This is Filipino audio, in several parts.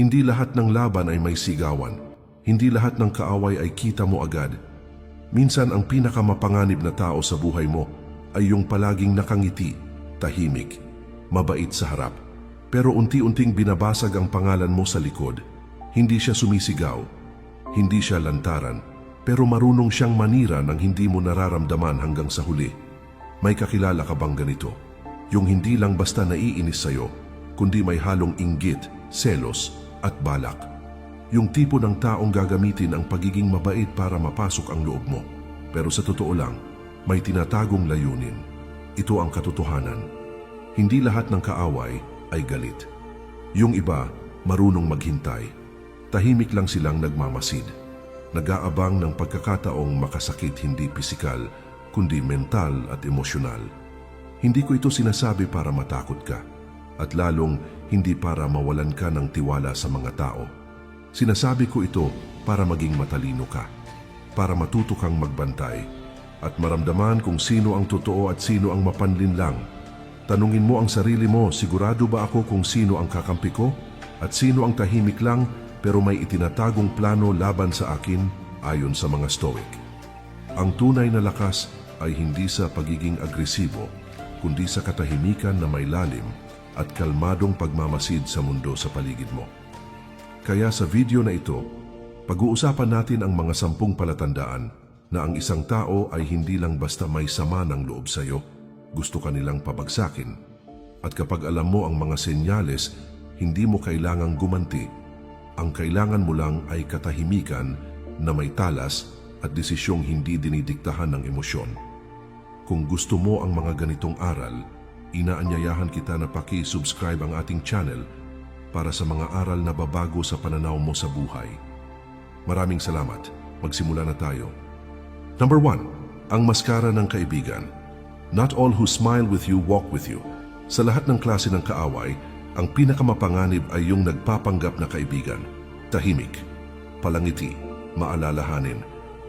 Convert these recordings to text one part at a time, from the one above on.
Hindi lahat ng laban ay may sigawan. Hindi lahat ng kaaway ay kita mo agad. Minsan ang pinakamapanganib na tao sa buhay mo ay yung palaging nakangiti, tahimik, mabait sa harap. Pero unti-unting binabasag ang pangalan mo sa likod. Hindi siya sumisigaw, hindi siya lantaran, pero marunong siyang manira ng hindi mo nararamdaman hanggang sa huli. May kakilala ka bang ganito? Yung hindi lang basta naiinis sa'yo, kundi may halong inggit, selos at balak. Yung tipo ng taong gagamitin ang pagiging mabait para mapasok ang loob mo. Pero sa totoo lang, may tinatagong layunin. Ito ang katotohanan. Hindi lahat ng kaaway ay galit. Yung iba, marunong maghintay. Tahimik lang silang nagmamasid. Nag-aabang ng pagkakataong makasakit hindi pisikal, kundi mental at emosyonal. Hindi ko ito sinasabi para matakot ka, at lalong hindi para mawalan ka ng tiwala sa mga tao. Sinasabi ko ito para maging matalino ka, para matuto kang magbantay, at maramdaman kung sino ang totoo at sino ang mapanlinlang. Tanungin mo ang sarili mo, sigurado ba ako kung sino ang kakampi ko? At sino ang tahimik lang pero may itinatagong plano laban sa akin ayon sa mga Stoic? Ang tunay na lakas ay hindi sa pagiging agresibo, kundi sa katahimikan na may lalim at kalmadong pagmamasid sa mundo sa paligid mo. Kaya sa video na ito, pag-uusapan natin ang mga 10 palatandaan na ang isang tao ay hindi lang basta may sama ng loob sa iyo, gusto ka nilang pabagsakin. At kapag alam mo ang mga senyales, hindi mo kailangang gumanti. Ang kailangan mo lang ay katahimikan na may talas at desisyong hindi dinidiktahan ng emosyon. Kung gusto mo ang mga ganitong aral, inaanyayahan kita na paki-subscribe ang ating channel para sa mga aral na babago sa pananaw mo sa buhay. Maraming salamat. Magsimula na tayo. Number 1. Ang maskara ng kaibigan. Not all who smile with you walk with you. Sa lahat ng klase ng kaaway, ang pinakamapanganib ay yung nagpapanggap na kaibigan. Tahimik, palangiti, maalalahanin,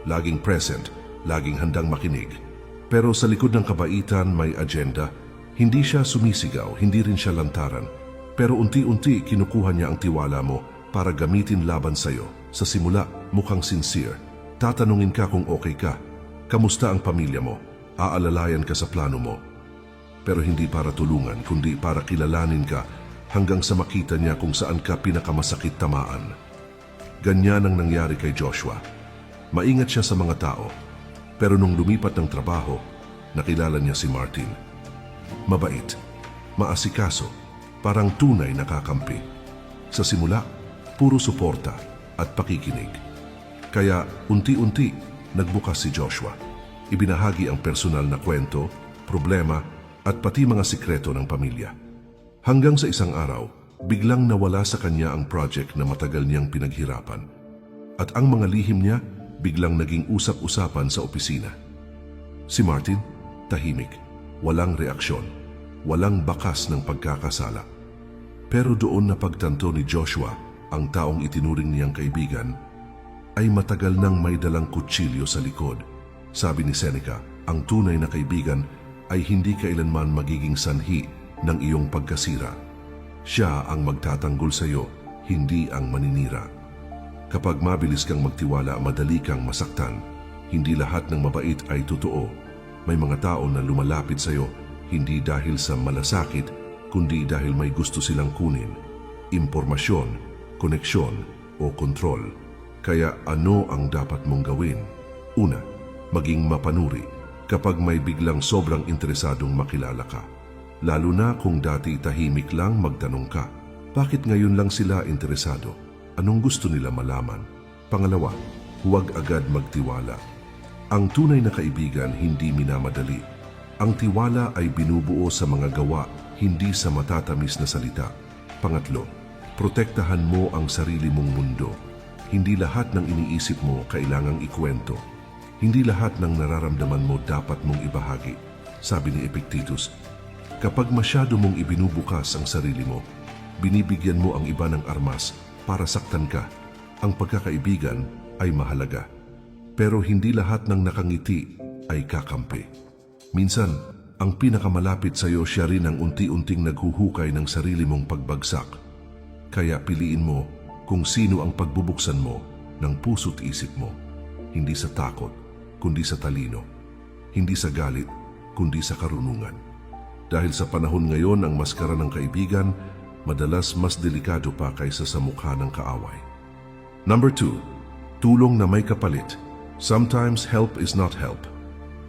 laging present, laging handang makinig. Pero sa likod ng kabaitan may agenda. Hindi siya sumisigaw, hindi rin siya lantaran. Pero unti-unti kinukuha niya ang tiwala mo para gamitin laban sa'yo. Sa simula, mukhang sincere. Tatanungin ka kung okay ka. Kamusta ang pamilya mo? Aalalayan ka sa plano mo. Pero hindi para tulungan, kundi para kilalanin ka hanggang sa makita niya kung saan ka pinakamasakit tamaan. Ganyan ang nangyari kay Joshua. Maingat siya sa mga tao, pero nung lumipat ng trabaho, nakilala niya si Martin. Mabait, maasikaso, parang tunay na kakampi. Sa simula, puro suporta at pakikinig. Kaya unti-unti nagbukas si Joshua. Ibinahagi ang personal na kwento, problema at pati mga sikreto ng pamilya. Hanggang sa isang araw, biglang nawala sa kanya ang project na matagal niyang pinaghirapan. At ang mga lihim niya biglang naging usap-usapan sa opisina. Si Martin, tahimik, walang reaksyon, walang bakas ng pagkakasala. Pero doon napagtanto ni Joshua, ang taong itinuring niyang kaibigan, ay matagal nang may dalang kutsilyo sa likod. Sabi ni Seneca, ang tunay na kaibigan ay hindi kailanman magiging sanhi ng iyong pagkasira. Siya ang magtatanggol sa iyo, hindi ang maninira. Kapag mabilis kang magtiwala, madali kang masaktan. Hindi lahat ng mabait ay totoo. May mga tao na lumalapit sa iyo, hindi dahil sa malasakit, kundi dahil may gusto silang kunin. Impormasyon, koneksyon o kontrol. Kaya ano ang dapat mong gawin? Una, maging mapanuri kapag may biglang sobrang interesadong makilala ka. Lalo na kung dati tahimik lang, magtanong ka, bakit ngayon lang sila interesado? Anong gusto nila malaman? Pangalawa, huwag agad magtiwala. Ang tunay na kaibigan hindi minamadali. Ang tiwala ay binubuo sa mga gawa, hindi sa matatamis na salita. Pangatlo, protektahan mo ang sarili mong mundo. Hindi lahat ng iniisip mo kailangang ikwento. Hindi lahat ng nararamdaman mo dapat mong ibahagi. Sabi ni Epictetus, kapag masyado mong ibinubukas ang sarili mo, binibigyan mo ang iba ng armas para saktan ka. Ang pagkakaibigan ay mahalaga. Pero hindi lahat ng nakangiti ay kakampi. Minsan, ang pinakamalapit sa iyo siya rin ang unti-unting naghuhukay ng sarili mong pagbagsak. Kaya piliin mo kung sino ang pagbubuksan mo ng puso't isip mo. Hindi sa takot, kundi sa talino. Hindi sa galit, kundi sa karunungan. Dahil sa panahon ngayon, ang maskara ng kaibigan madalas mas delikado pa kaysa sa mukha ng kaaway. Number 2, tulong na may kapalit. Sometimes help is not help.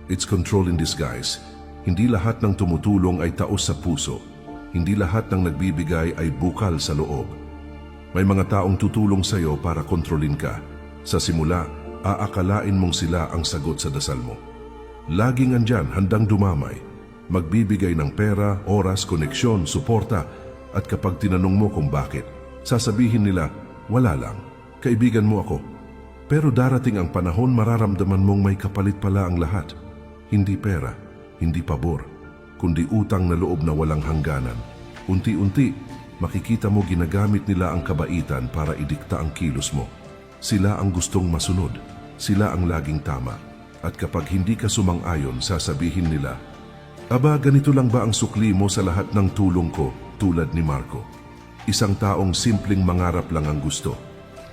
It's control in disguise. Hindi lahat ng tumutulong ay taos sa puso. Hindi lahat ng nagbibigay ay bukal sa loob. May mga taong tutulong sa iyo para kontrolin ka. Sa simula, aakalain mong sila ang sagot sa dasal mo. Laging andyan, handang dumamay. Magbibigay ng pera, oras, koneksyon, suporta, at kapag tinanong mo kung bakit, sasabihin nila, wala lang, kaibigan mo ako. Pero darating ang panahon, mararamdaman mong may kapalit pala ang lahat. Hindi pera, hindi pabor, kundi utang na loob na walang hangganan. Unti-unti, makikita mo ginagamit nila ang kabaitan para idikta ang kilos mo. Sila ang gustong masunod, sila ang laging tama. At kapag hindi ka sumang-ayon, sasabihin nila, aba, ganito lang ba ang sukli mo sa lahat ng tulong ko, tulad ni Marco? Isang taong simpleng mangarap lang ang gusto.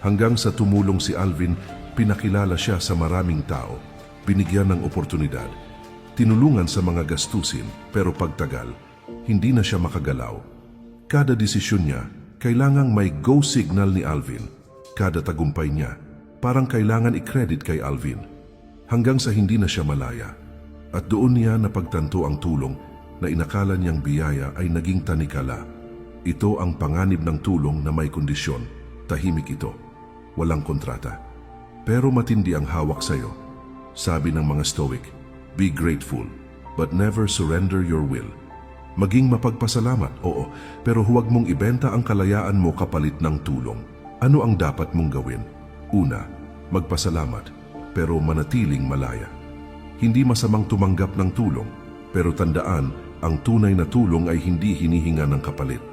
Hanggang sa tumulong si Alvin, pinakilala siya sa maraming tao. Binigyan ng oportunidad. Tinulungan sa mga gastusin, pero pagtagal, hindi na siya makagalaw. Kada desisyon niya, kailangang may go signal ni Alvin. Kada tagumpay niya, parang kailangan i-credit kay Alvin. Hanggang sa hindi na siya malaya. At doon niya napagtanto ang tulong na inakala niyang biyaya ay naging tanikala. Ito ang panganib ng tulong na may kondisyon. Tahimik ito. Walang kontrata. Pero matindi ang hawak sa'yo. Sabi ng mga Stoic, be grateful, but never surrender your will. Maging mapagpasalamat, oo, pero huwag mong ibenta ang kalayaan mo kapalit ng tulong. Ano ang dapat mong gawin? Una, magpasalamat, pero manatiling malaya. Hindi masamang tumanggap ng tulong, pero tandaan, ang tunay na tulong ay hindi hinihinga ng kapalit.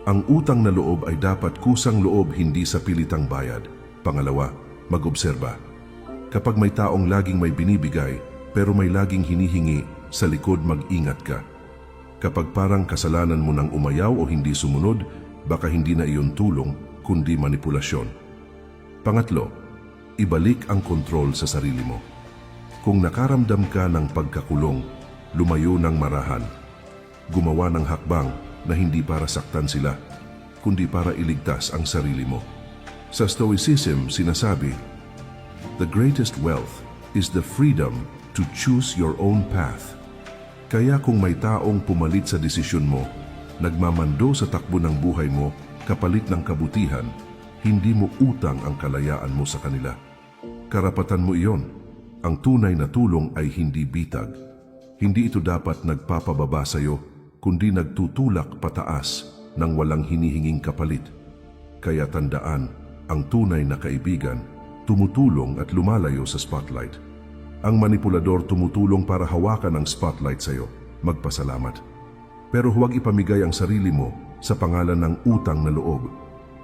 Ang utang na loob ay dapat kusang loob, hindi sa pilitang bayad. Pangalawa, mag-obserba. Kapag may taong laging may binibigay, pero may laging hinihingi, sa likod mag-ingat ka. Kapag parang kasalanan mo nang umayaw o hindi sumunod, baka hindi na iyon tulong, kundi manipulasyon. Pangatlo, ibalik ang kontrol sa sarili mo. Kung nakaramdam ka ng pagkakulong, lumayo ng marahan. Gumawa ng hakbang na hindi para saktan sila, kundi para iligtas ang sarili mo. Sa Stoicism, sinasabi, the greatest wealth is the freedom to choose your own path. Kaya kung may taong pumalit sa desisyon mo, nagmamando sa takbo ng buhay mo, kapalit ng kabutihan, hindi mo utang ang kalayaan mo sa kanila. Karapatan mo iyon. Ang tunay na tulong ay hindi bitag. Hindi ito dapat nagpapababa sa iyo, kundi nagtutulak pataas ng walang hinihinging kapalit. Kaya tandaan, ang tunay na kaibigan, tumutulong at lumalayo sa spotlight. Ang manipulador tumutulong para hawakan ang spotlight sa iyo. Magpasalamat. Pero huwag ipamigay ang sarili mo sa pangalan ng utang na loob.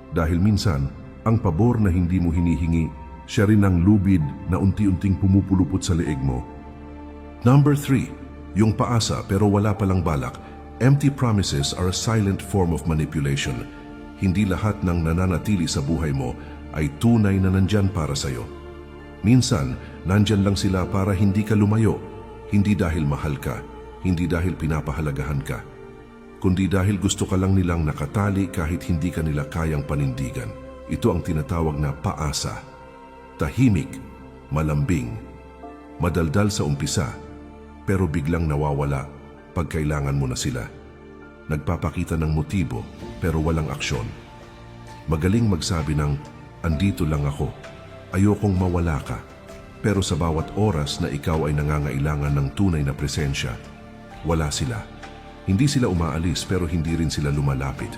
Dahil minsan, ang pabor na hindi mo hinihingi, siya rin ang lubid na unti-unting pumupulupot sa leeg mo. Number 3, yung paasa pero wala palang balak. Empty promises are a silent form of manipulation. Hindi lahat ng nananatili sa buhay mo ay tunay na nandyan para sa'yo. Minsan, nandyan lang sila para hindi ka lumayo, hindi dahil mahal ka, hindi dahil pinapahalagahan ka, kundi dahil gusto ka lang nilang nakatali kahit hindi ka nila kayang panindigan. Ito ang tinatawag na paasa. Tahimik, malambing, madaldal sa umpisa, pero biglang nawawala pag kailangan mo na sila. Nagpapakita ng motibo pero walang aksyon. Magaling magsabi ng, andito lang ako, ayokong mawala ka. Pero sa bawat oras na ikaw ay nangangailangan ng tunay na presensya, wala sila. Hindi sila umaalis pero hindi rin sila lumalapit.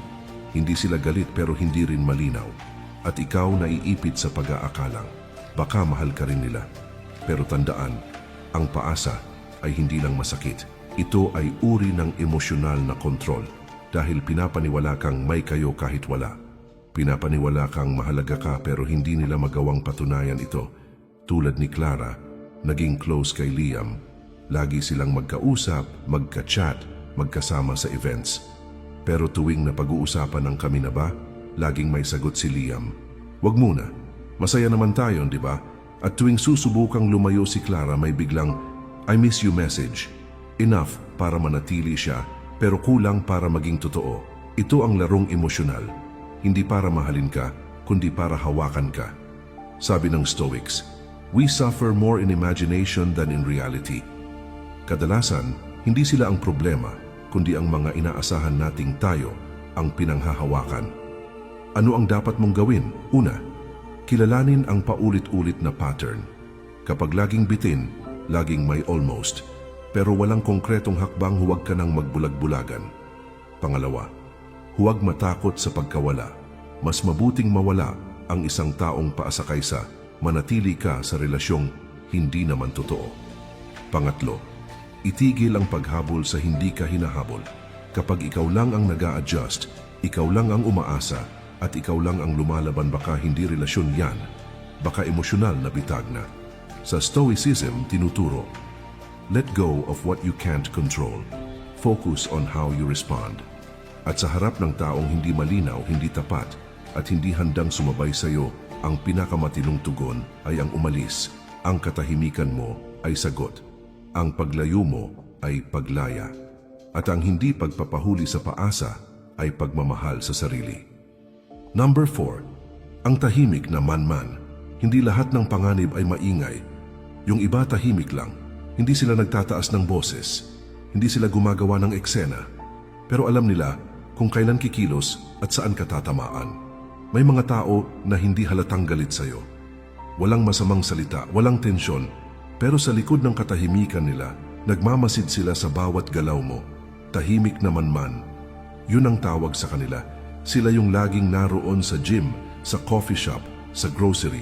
Hindi sila galit pero hindi rin malinaw. At ikaw naiipit sa pag-aakalang baka mahal ka rin nila. Pero tandaan, ang paasa ay hindi lang masakit. Ito ay uri ng emosyonal na kontrol dahil pinapaniwala kang may kayo kahit wala. Pinapaniwala kang mahalaga ka pero hindi nila magawang patunayan ito. Tulad ni Clara, naging close kay Liam. Lagi silang magkausap, magka-chat, magkasama sa events. Pero tuwing napag-uusapan ng kami na ba, laging may sagot si Liam. Wag muna, masaya naman tayo, di ba? At tuwing susubukang lumayo si Clara may biglang, I miss you message. Enough para manatili siya, pero kulang para maging totoo. Ito ang larong emosyonal, hindi para mahalin ka, kundi para hawakan ka. Sabi ng Stoics, we suffer more in imagination than in reality. Kadalasan, hindi sila ang problema, kundi ang mga inaasahan nating tayo ang pinanghahawakan. Ano ang dapat mong gawin? Una, kilalanin ang paulit-ulit na pattern. Kapag laging bitin, laging may almost, pero walang konkretong hakbang, huwag ka nang magbulag-bulagan. Pangalawa, huwag matakot sa pagkawala. Mas mabuting mawala ang isang taong paasa kaysa manatili ka sa relasyong hindi naman totoo. Pangatlo, itigil ang paghabol sa hindi ka hinahabol. Kapag ikaw lang ang nag-a-adjust, ikaw lang ang umaasa, at ikaw lang ang lumalaban, baka hindi relasyon yan, baka emosyonal na bitag na. Sa Stoicism, tinuturo, let go of what you can't control. Focus on how you respond. At sa harap ng taong hindi malinaw, hindi tapat, at hindi handang sumabay sa iyo, ang pinakamatinong tugon ay ang umalis. Ang katahimikan mo ay sagot. Ang paglayo mo ay paglaya. At ang hindi pagpapahuli sa paasa ay pagmamahal sa sarili. Number 4, ang tahimik na man-man. Hindi lahat ng panganib ay maingay. Yung iba tahimik lang. Hindi sila nagtataas ng boses. Hindi sila gumagawa ng eksena. Pero alam nila kung kailan kikilos at saan ka tatamaan. May mga tao na hindi halatang galit sa'yo. Walang masamang salita, walang tensyon, pero sa likod ng katahimikan nila, nagmamasid sila sa bawat galaw mo. Tahimik na man-man. Yun ang tawag sa kanila. Sila yung laging naroon sa gym, sa coffee shop, sa grocery.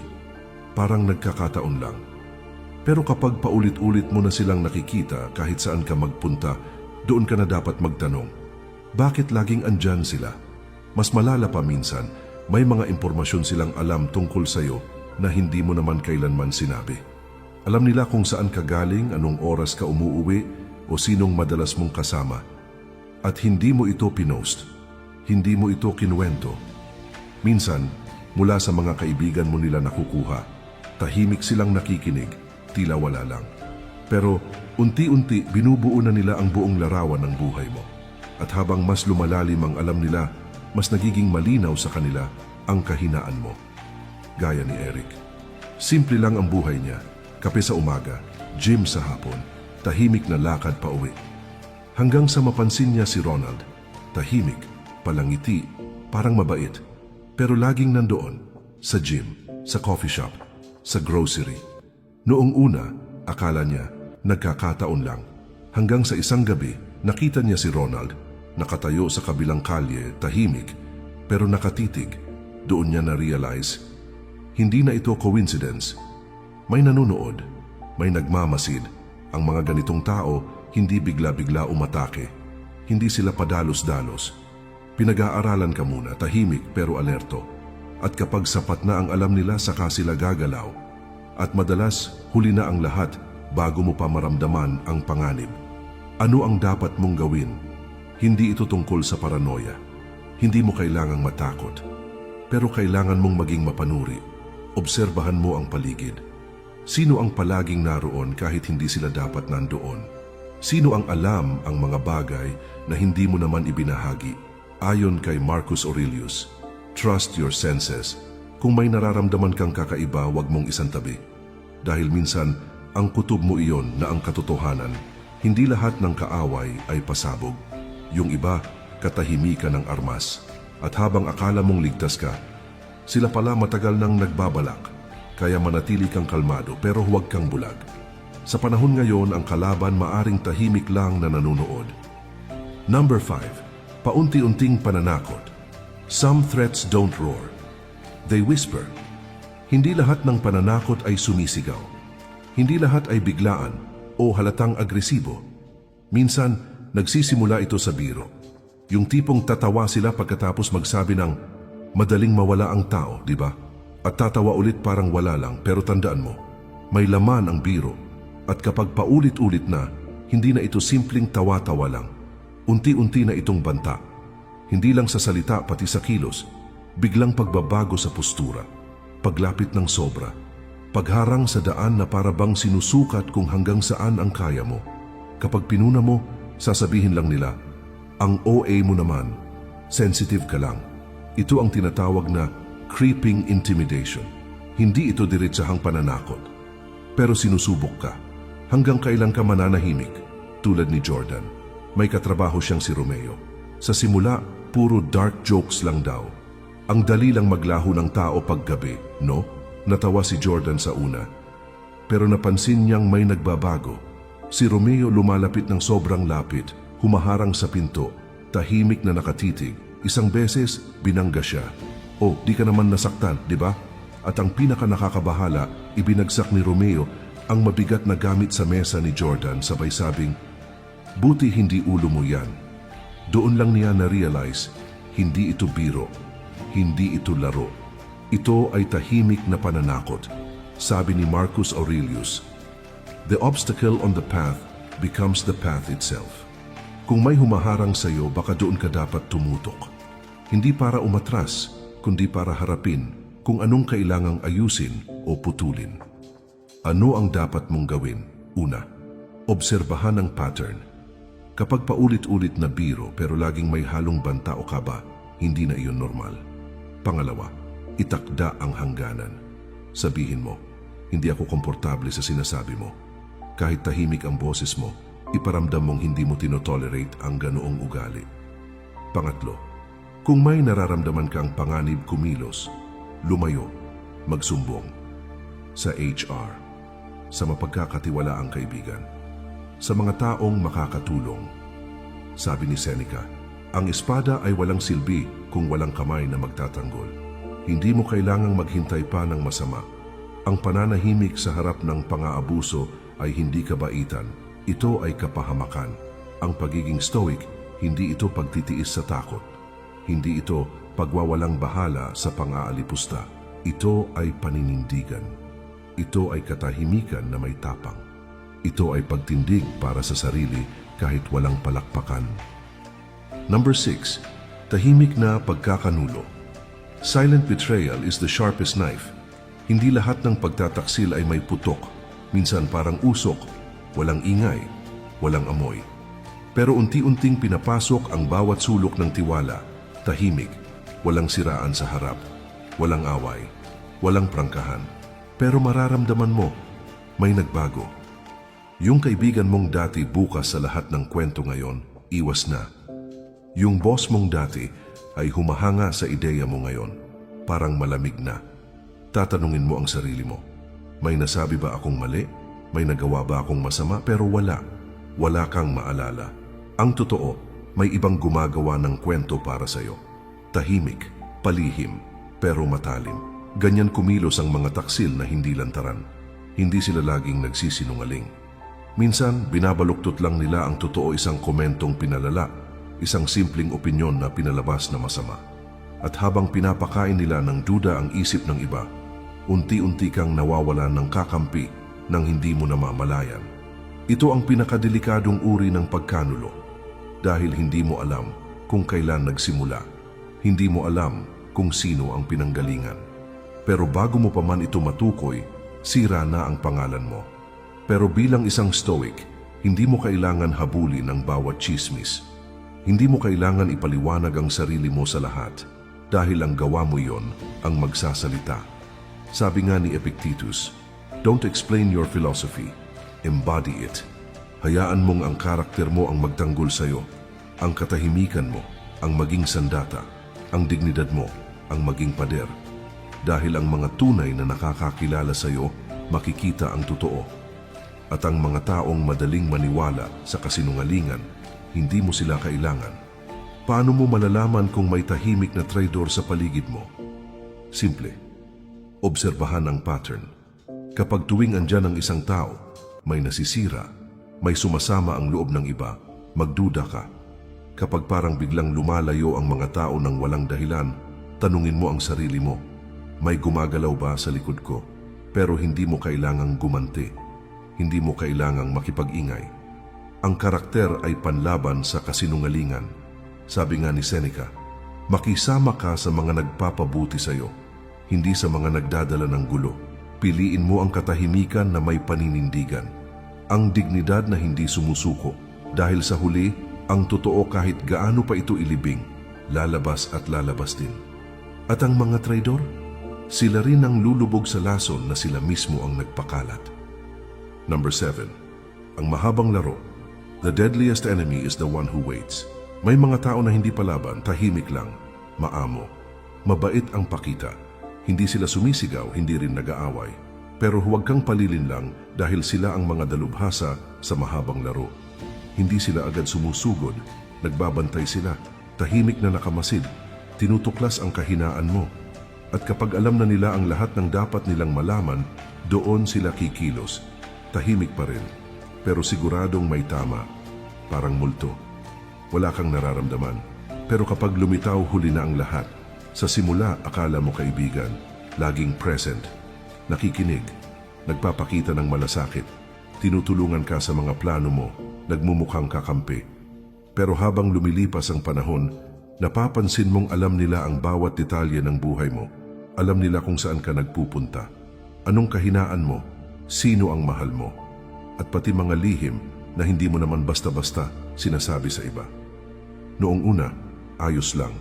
Parang nagkakataon lang. Pero kapag paulit-ulit mo na silang nakikita kahit saan ka magpunta, doon ka na dapat magtanong, bakit laging andyan sila? Mas malala pa minsan, may mga impormasyon silang alam tungkol sa'yo na hindi mo naman kailanman sinabi. Alam nila kung saan ka galing, anong oras ka umuuwi, o sinong madalas mong kasama. At hindi mo ito pinost. Hindi mo ito kinuwento. Minsan, mula sa mga kaibigan mo nila nakukuha, tahimik silang nakikinig, tila wala lang. Pero unti-unti binubuo na nila ang buong larawan ng buhay mo. At habang mas lumalalim ang alam nila, mas nagiging malinaw sa kanila ang kahinaan mo. Gaya ni Eric. Simple lang ang buhay niya. Kape sa umaga, gym sa hapon, tahimik na lakad pa uwi. Hanggang sa mapansin niya si Ronald, tahimik, palangiti, parang mabait, pero laging nandoon, sa gym, sa coffee shop, sa grocery. Noong una, akala niya, nagkakataon lang. Hanggang sa isang gabi, nakita niya si Ronald, nakatayo sa kabilang kalye, tahimik, pero nakatitig. Doon niya na-realize, hindi na ito coincidence. May nanonood, may nagmamasid. Ang mga ganitong tao, hindi bigla-bigla umatake. Hindi sila padalos-dalos. Pinag-aaralan ka muna, tahimik pero alerto. At kapag sapat na ang alam nila, saka sila gagalaw. At madalas, huli na ang lahat bago mo pa maramdaman ang panganib. Ano ang dapat mong gawin? Hindi ito tungkol sa paranoia. Hindi mo kailangang matakot. Pero kailangan mong maging mapanuri. Obserbahan mo ang paligid. Sino ang palaging naroon kahit hindi sila dapat nandoon? Sino ang alam ang mga bagay na hindi mo naman ibinahagi? Ayon kay Marcus Aurelius, trust your senses. Kung may nararamdaman kang kakaiba, huwag mong isantabi. Dahil minsan, ang kutob mo iyon na ang katotohanan. Hindi lahat ng kaaway ay pasabog. Yung iba, katahimikan ng armas. At habang akala mong ligtas ka, sila pala matagal nang nagbabalak. Kaya manatili kang kalmado pero huwag kang bulag. Sa panahon ngayon, ang kalaban maaring tahimik lang na nanonood. Number 5. Paunti-unting pananakot. Some threats don't roar. They whisper. Hindi lahat ng pananakot ay sumisigaw. Hindi lahat ay biglaan o halatang agresibo. Minsan, nagsisimula ito sa biro. Yung tipong tatawa sila pagkatapos magsabi ng madaling mawala ang tao, di ba? At tatawa ulit parang wala lang, pero tandaan mo, may laman ang biro. At kapag paulit-ulit na, hindi na ito simpleng tawa-tawa lang. Unti-unti na itong banta. Hindi lang sa salita pati sa kilos. Biglang pagbabago sa postura, paglapit ng sobra, pagharang sa daan na para bang sinusukat kung hanggang saan ang kaya mo. Kapag pinuna mo, sasabihin lang nila, ang OA mo naman, sensitive ka lang. Ito ang tinatawag na creeping intimidation. Hindi ito diretsahang pananakot. Pero sinusubok ka. Hanggang kailan ka mananahimik? Tulad ni Jordan. May katrabaho siyang si Romeo. Sa simula, puro dark jokes lang daw. Ang dali lang maglaho ng tao paggabi, no? Natawa si Jordan sa una. Pero napansin niyang may nagbabago. Si Romeo lumalapit ng sobrang lapit, humaharang sa pinto, tahimik na nakatitig. Isang beses, binangga siya. Oh, di ka naman nasaktan, di ba? At ang pinaka nakakabahala, ibinagsak ni Romeo ang mabigat na gamit sa mesa ni Jordan sabay sabing, buti hindi ulo mo yan. Doon lang niya na-realize, hindi ito biro. Hindi ito laro. Ito ay tahimik na pananakot. Sabi ni Marcus Aurelius, the obstacle on the path becomes the path itself. Kung may humaharang sa iyo, baka doon ka dapat tumutok. Hindi para umatras, kundi para harapin kung anong kailangang ayusin o putulin. Ano ang dapat mong gawin? Una, obserbahan ang pattern. Kapag paulit-ulit na biro pero laging may halong banta o kaba, hindi na iyon normal. Pangalawa, itakda ang hangganan. Sabihin mo, hindi ako komportable sa sinasabi mo. Kahit tahimik ang boses mo, iparamdam mong hindi mo tinotolerate ang ganoong ugali. Pangatlo, kung may nararamdaman kang panganib kumilos, lumayo, magsumbong. Sa HR, sa mapagkakatiwalaang kaibigan, sa mga taong makakatulong. Sabi ni Seneca, ang espada ay walang silbi kung walang kamay na magtatanggol. Hindi mo kailangang maghintay pa ng masama. Ang pananahimik sa harap ng pang-aabuso ay hindi kabaitan. Ito ay kapahamakan. Ang pagiging stoic, hindi ito pagtitiis sa takot. Hindi ito pagwawalang bahala sa pang-aalipusta. Ito ay paninindigan. Ito ay katahimikan na may tapang. Ito ay pagtindig para sa sarili kahit walang palakpakan. Number 6. Tahimik na pagkakanulo. Silent betrayal is the sharpest knife. Hindi lahat ng pagtataksil ay may putok. Minsan parang usok, walang ingay, walang amoy. Pero unti-unting pinapasok ang bawat sulok ng tiwala. Tahimik, walang siraan sa harap, walang away, walang prangkahan. Pero mararamdaman mo, may nagbago. Yung kaibigan mong dati bukas sa lahat ng kwento ngayon, iwas na. Yung boss mong dati ay humahanga sa ideya mo ngayon, parang malamig na. Tatanungin mo ang sarili mo, may nasabi ba akong mali? May nagawa ba akong masama? Pero wala. Wala kang maalala. Ang totoo, may ibang gumagawa ng kwento para sa'yo. Tahimik, palihim, pero matalim. Ganyan kumilos ang mga taksil na hindi lantaran. Hindi sila laging nagsisinungaling. Minsan, binabaluktot lang nila ang totoo isang komentong pinalala, isang simpleng opinyon na pinalabas na masama. At habang pinapakain nila ng duda ang isip ng iba, unti-unti kang nawawalan ng kakampi nang hindi mo namamalayan. Ito ang pinakadelikadong uri ng pagkanulo dahil hindi mo alam kung kailan nagsimula. Hindi mo alam kung sino ang pinanggalingan. Pero bago mo pa man ito matukoy, sira na ang pangalan mo. Pero bilang isang stoic, hindi mo kailangan habulin ang bawat chismis. Hindi mo kailangan ipaliwanag ang sarili mo sa lahat dahil ang gawa mo yon ang magsasalita. Sabi nga ni Epictetus, don't explain your philosophy, embody it. Hayaan mong ang karakter mo ang magtanggol sa'yo, ang katahimikan mo, ang maging sandata, ang dignidad mo, ang maging pader. Dahil ang mga tunay na nakakakilala sa'yo, makikita ang totoo. At ang mga taong madaling maniwala sa kasinungalingan, hindi mo sila kailangan. Paano mo malalaman kung may tahimik na traidor sa paligid mo? Simple. Obserbahan ang pattern. Kapag tuwing andyan ang isang tao, may nasisira, may sumasama ang loob ng iba, magduda ka. Kapag parang biglang lumalayo ang mga tao ng walang dahilan, tanungin mo ang sarili mo, may gumagalaw ba sa likod ko? Pero hindi mo kailangang gumanti. Hindi mo kailangang makipag-ingay. Ang karakter ay panlaban sa kasinungalingan. Sabi nga ni Seneca, Makisama ka sa mga nagpapabuti sa iyo, hindi sa mga nagdadala ng gulo. Piliin mo ang katahimikan na may paninindigan, ang dignidad na hindi sumusuko, dahil sa huli, ang totoo kahit gaano pa ito ilibing, lalabas at lalabas din. At ang mga traidor, sila rin ang lulubog sa lason na sila mismo ang nagpakalat. Number 7. Ang mahabang laro. The deadliest enemy is the one who waits. May mga tao na hindi palaban, tahimik lang, maamo, mabait ang pakita. Hindi sila sumisigaw, hindi rin nag-aaway. Pero huwag kang palilin lang dahil sila ang mga dalubhasa sa mahabang laro. Hindi sila agad sumusugod, nagbabantay sila, tahimik na nakamasid, tinutuklas ang kahinaan mo. At kapag alam na nila ang lahat ng dapat nilang malaman, doon sila kikilos. Tahimik pa rin, pero siguradong may tama, parang multo. Wala kang nararamdaman, pero kapag lumitaw huli na ang lahat, sa simula akala mo kaibigan, laging present, nakikinig, nagpapakita ng malasakit, tinutulungan ka sa mga plano mo, nagmumukhang kakampi. Pero habang lumilipas ang panahon, napapansin mong alam nila ang bawat detalye ng buhay mo. Alam nila kung saan ka nagpupunta, anong kahinaan mo, sino ang mahal mo, at pati mga lihim na hindi mo naman basta-basta sinasabi sa iba. Noong una, ayos lang,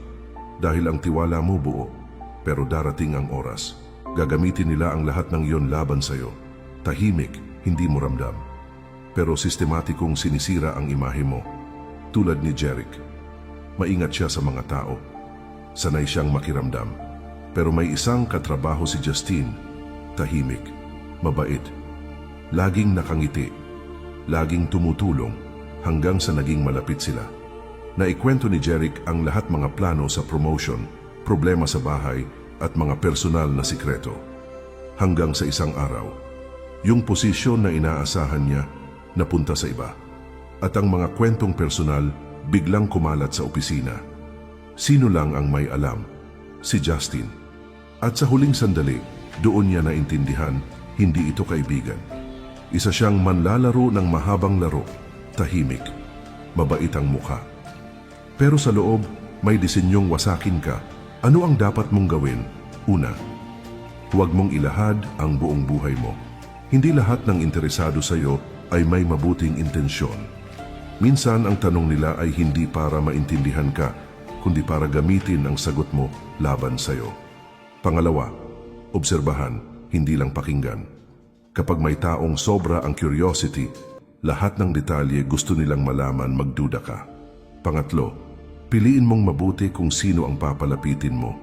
dahil ang tiwala mo buo, pero darating ang oras. Gagamitin nila ang lahat ng iyon laban sa'yo. Tahimik, hindi mo ramdam. Pero sistematikong sinisira ang imahe mo. Tulad ni Jeric. Maingat siya sa mga tao. Sanay siyang makiramdam. Pero may isang katrabaho si Justine. Tahimik, mabait, laging nakangiti, laging tumutulong hanggang sa naging malapit sila. Naikwento ni Jeric ang lahat mga plano sa promotion, problema sa bahay at mga personal na sikreto. Hanggang sa isang araw, yung posisyon na inaasahan niya napunta sa iba. At ang mga kwentong personal biglang kumalat sa opisina. Sino lang ang may alam? Si Justin. At sa huling sandali, doon niya naintindihan, hindi ito kaibigan. Isa siyang manlalaro ng mahabang laro, tahimik, mabait ang mukha. Pero sa loob, may disenyong wasakin ka. Ano ang dapat mong gawin? Una, huwag mong ilahad ang buong buhay mo. Hindi lahat ng interesado sa iyo ay may mabuting intensyon. Minsan ang tanong nila ay hindi para maintindihan ka, kundi para gamitin ang sagot mo laban sa iyo. Pangalawa, obserbahan, hindi lang pakinggan. Kapag may taong sobra ang curiosity, lahat ng detalye gusto nilang malaman, magduda ka. Pangatlo, piliin mong mabuti kung sino ang papalapitin mo.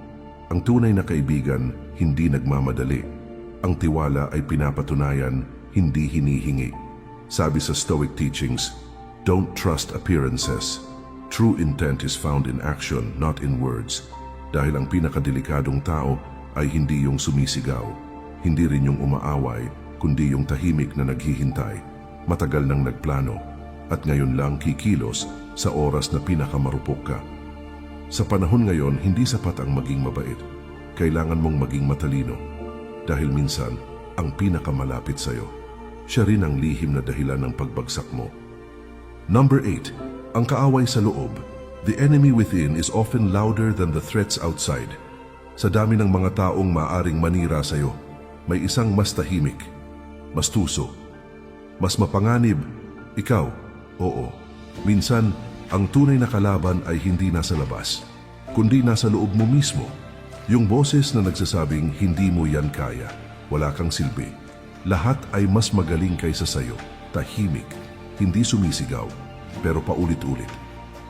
Ang tunay na kaibigan, hindi nagmamadali. Ang tiwala ay pinapatunayan, hindi hinihingi. Sabi sa Stoic teachings, don't trust appearances. True intent is found in action, not in words. Dahil ang pinakadelikadong tao ay hindi yung sumisigaw, hindi rin yung umaaway, kundi yung tahimik na naghihintay, matagal nang nagplano, at ngayon lang kikilos sa oras na pinakamarupok ka. Sa panahon ngayon, hindi sapat ang maging mabait. Kailangan mong maging matalino. Dahil minsan, ang pinakamalapit sa'yo, siya rin ang lihim na dahilan ng pagbagsak mo. Number 8. Ang kaaway sa loob. The enemy within is often louder than the threats outside. Sa dami ng mga taong maaring manira sa'yo, may isang mas tahimik, mas tuso, mas mapanganib. Ikaw, oo. Minsan, ang tunay na kalaban ay hindi nasa labas, kundi nasa loob mo mismo. Yung boses na nagsasabing hindi mo yan kaya, wala kang silbi. Lahat ay mas magaling kaysa sayo, tahimik, hindi sumisigaw, pero paulit-ulit.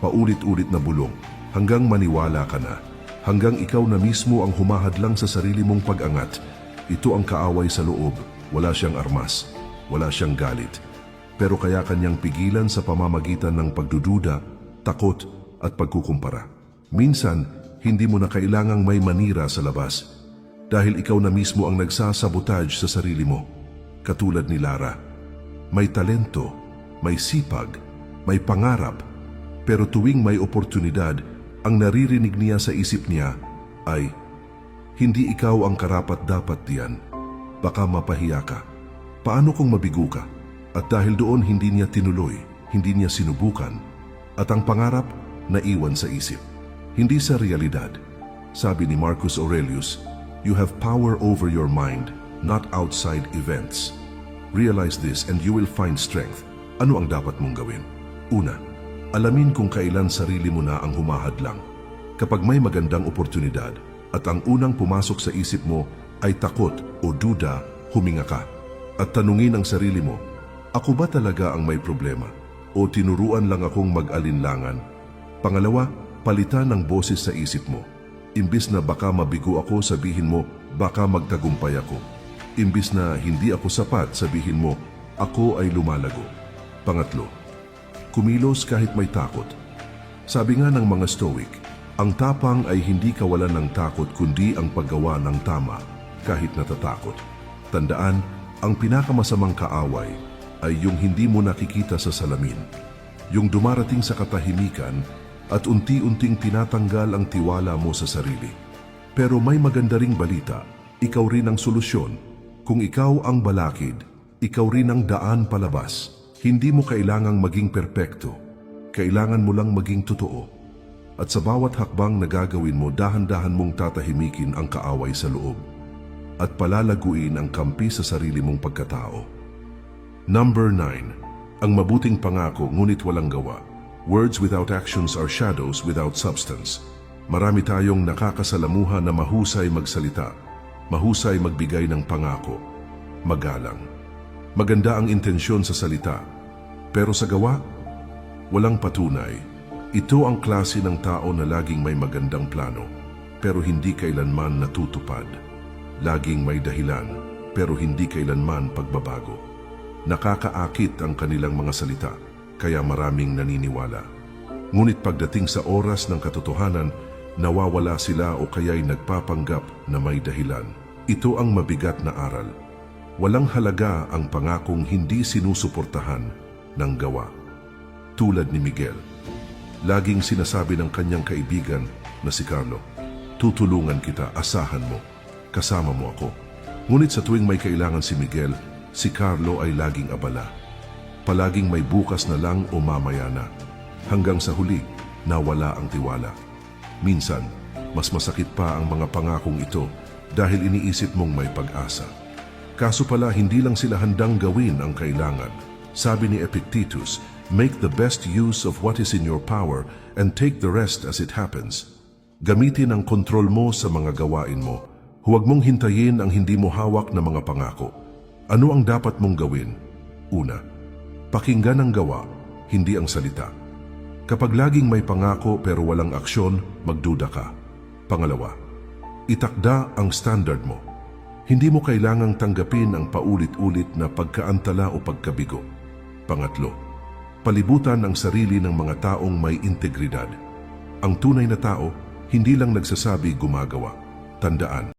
Paulit-ulit na bulong, hanggang maniwala ka na, hanggang ikaw na mismo ang humahadlang sa sarili mong pag-angat. Ito ang kaaway sa loob, wala siyang armas, wala siyang galit. Pero kaya kanyang pigilan sa pamamagitan ng pagdududa, takot at pagkukumpara. Minsan, hindi mo na kailangang may manira sa labas, dahil ikaw na mismo ang nagsasabotage sa sarili mo. Katulad ni Lara, may talento, may sipag, may pangarap, pero tuwing may oportunidad, ang naririnig niya sa isip niya ay, hindi ikaw ang karapat-dapat diyan. Baka mapahiya ka. Paano kung mabigo ka? At dahil doon hindi niya tinuloy, hindi niya sinubukan, at ang pangarap naiwan sa isip. hindi sa realidad. Sabi ni Marcus Aurelius, "You have power over your mind, not outside events." Realize this and you will find strength. Ano ang dapat mong gawin? Una, alamin kung kailan sarili mo na ang humahadlang. Kapag may magandang oportunidad at ang unang pumasok sa isip mo ay takot o duda, huminga ka. At tanungin ang sarili mo, ako ba talaga ang may problema? O tinuruan lang akong mag-alinlangan? Pangalawa, palitan ang boses sa isip mo. Imbis na baka mabigo ako, sabihin mo, baka magtagumpay ako. Imbis na hindi ako sapat, sabihin mo, ako ay lumalago. Pangatlo, kumilos kahit may takot. Sabi nga ng mga Stoic, ang tapang ay hindi kawalan ng takot kundi ang paggawa ng tama kahit natatakot. Tandaan, ang pinakamasamang kaaway ay yung hindi mo nakikita sa salamin. Yung dumarating sa katahimikan at unti-unting tinatanggal ang tiwala mo sa sarili. Pero may maganda ring balita, ikaw rin ang solusyon. Kung ikaw ang balakid, ikaw rin ang daan palabas. Hindi mo kailangang maging perpekto. Kailangan mo lang maging totoo. At sa bawat hakbang na gagawin mo, dahan-dahan mong tatahimikin ang kaaway sa loob at palalaguin ang kampi sa sarili mong pagkatao. Number 9. Ang mabuting pangako ngunit walang gawa. Words without actions are shadows without substance. Marami tayong nakakasalamuha na mahusay magsalita, mahusay magbigay ng pangako, magalang. Maganda ang intensyon sa salita, pero sa gawa, walang patunay. Ito ang klase ng tao na laging may magandang plano, pero hindi kailanman natutupad. Laging may dahilan, pero hindi kailanman pagbabago. Nakakaakit ang kanilang mga salita, kaya maraming naniniwala. Ngunit pagdating sa oras ng katotohanan, nawawala sila o kaya'y nagpapanggap na may dahilan. Ito ang mabigat na aral. Walang halaga ang pangakong hindi sinusuportahan ng gawa. Tulad ni Miguel. Laging sinasabi ng kanyang kaibigan na si Carlo, tutulungan kita, asahan mo, kasama mo ako. Ngunit sa tuwing may kailangan si Miguel, si Carlo ay laging abala. Palaging may bukas na lang o mamaya na. Hanggang sa huli, nawala ang tiwala. Minsan, mas masakit pa ang mga pangakong ito dahil iniisip mong may pag-asa. Kaso pala, hindi lang sila handang gawin ang kailangan. Sabi ni Epictetus, make the best use of what is in your power and take the rest as it happens. Gamitin ang kontrol mo sa mga gawain mo. Huwag mong hintayin ang hindi mo hawak na mga pangako. Ano ang dapat mong gawin? Una, pakinggan ang gawa, hindi ang salita. Kapag laging may pangako pero walang aksyon, magduda ka. Pangalawa, itakda ang standard mo. Hindi mo kailangang tanggapin ang paulit-ulit na pagkaantala o pagkabigo. Pangatlo, palibutan ang sarili ng mga taong may integridad. Ang tunay na tao, hindi lang nagsasabi, gumagawa. Tandaan,